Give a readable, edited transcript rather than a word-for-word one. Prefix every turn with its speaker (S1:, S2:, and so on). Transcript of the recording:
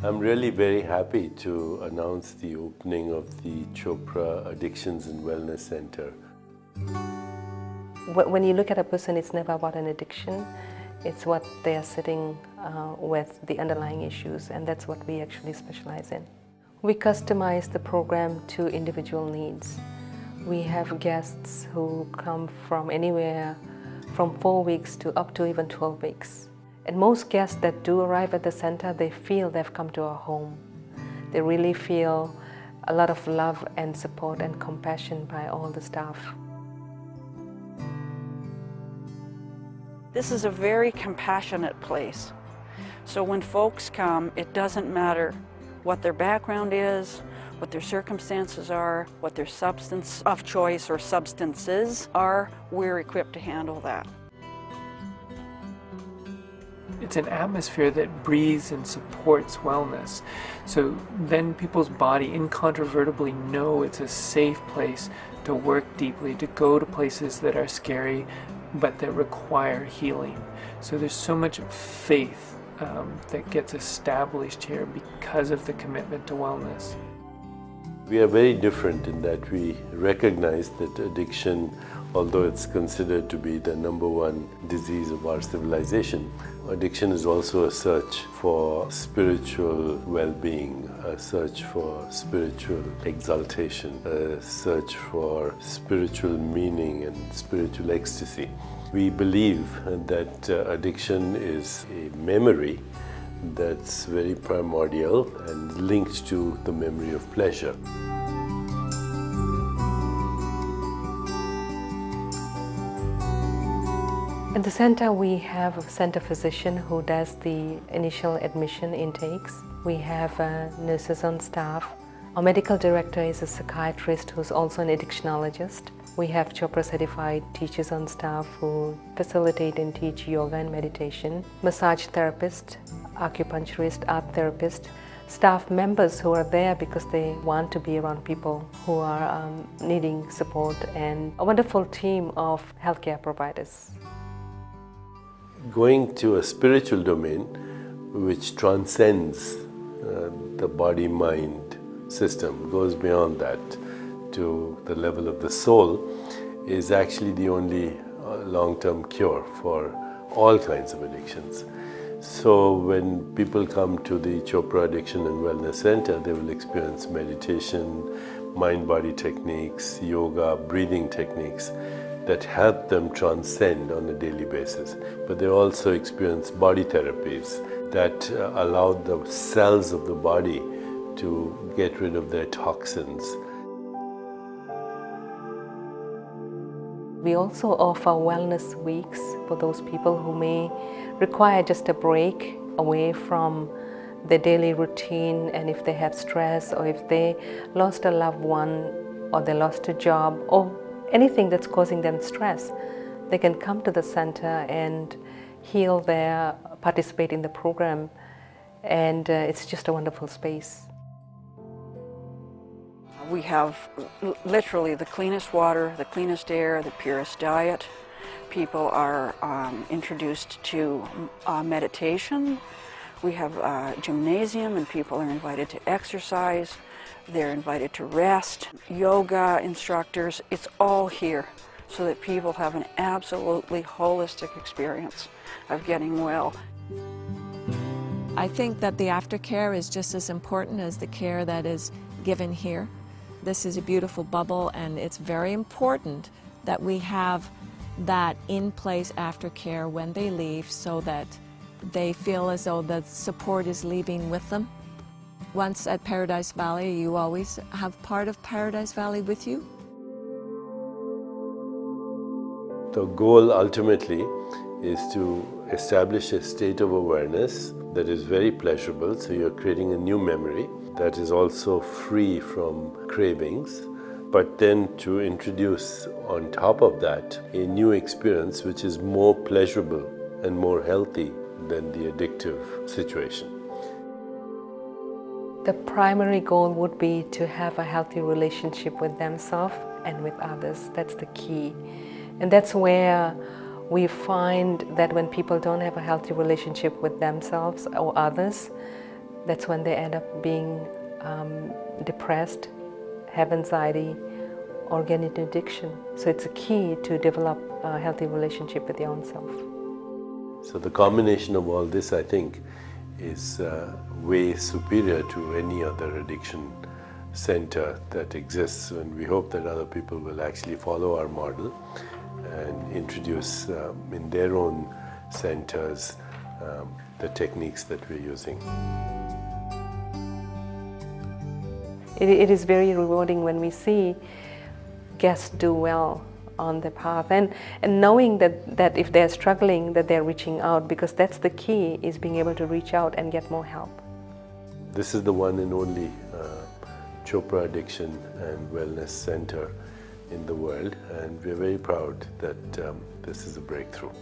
S1: I'm really very happy to announce the opening of the Chopra Addictions and Wellness Center.
S2: When you look at a person, it's never about an addiction. It's what they are sitting with, the underlying issues, and that's what we actually specialize in. We customize the program to individual needs. We have guests who come from anywhere from 4 weeks to up to even 12 weeks. And most guests that do arrive at the center, they feel they've come to a home. They really feel a lot of love and support and compassion by all the staff.
S3: This is a very compassionate place. So when folks come, it doesn't matter what their background is, what their circumstances are, what their substance of choice or substances are, we're equipped to handle that.
S4: It's an atmosphere that breathes and supports wellness. So then people's body incontrovertibly know it's a safe place to work deeply, to go to places that are scary, but that require healing. So there's so much faith that gets established here because of the commitment to wellness.
S1: We are very different in that we recognize that addiction, although it's considered to be the #1 disease of our civilization, addiction is also a search for spiritual well-being, a search for spiritual exaltation, a search for spiritual meaning and spiritual ecstasy. We believe that addiction is a memory that's very primordial and linked to the memory of pleasure.
S2: At the center, we have a center physician who does the initial admission intakes. We have nurses on staff. Our medical director is a psychiatrist who's also an addictionologist. We have Chopra certified teachers on staff who facilitate and teach yoga and meditation, massage therapist, acupuncturist, art therapist, staff members who are there because they want to be around people who are needing support, and a wonderful team of healthcare providers.
S1: Going to a spiritual domain which transcends the body-mind system, goes beyond that to the level of the soul, is actually the only long-term cure for all kinds of addictions. So when people come to the Chopra Addiction and Wellness Center, they will experience meditation, mind-body techniques, yoga, breathing techniques that help them transcend on a daily basis. But they also experience body therapies that allow the cells of the body to get rid of their toxins.
S2: We also offer wellness weeks for those people who may require just a break away from their daily routine, and if they have stress, or if they lost a loved one, or they lost a job, or anything that's causing them stress, they can come to the center and heal there, participate in the program, and it's just a wonderful space.
S3: We have literally the cleanest water, the cleanest air, the purest diet. People are introduced to meditation. We have a gymnasium and people are invited to exercise. They're invited to rest. Yoga instructors, it's all here so that people have an absolutely holistic experience of getting well.
S5: I think that the aftercare is just as important as the care that is given here. This is a beautiful bubble, and it's very important that we have that in-place aftercare when they leave so that they feel as though the support is leaving with them. Once at Paradise Valley, you always have part of Paradise Valley with you.
S1: The goal ultimately is to establish a state of awareness that is very pleasurable, so you're creating a new memory that is also free from cravings, but then to introduce on top of that a new experience which is more pleasurable and more healthy than the addictive situation.
S2: The primary goal would be to have a healthy relationship with themselves and with others. That's the key. And that's where we find that when people don't have a healthy relationship with themselves or others, that's when they end up being depressed, have anxiety, or get into addiction. So it's a key to develop a healthy relationship with your own self.
S1: So the combination of all this, I think, is way superior to any other addiction center that exists, and we hope that other people will actually follow our model and introduce in their own centers the techniques that we're using.
S2: It is very rewarding when we see guests do well on the path, and knowing that if they're struggling, that they're reaching out, because that's the key, is being able to reach out and get more help.
S1: This is the one and only Chopra Addiction and Wellness Center in the world, and we're very proud that this is a breakthrough.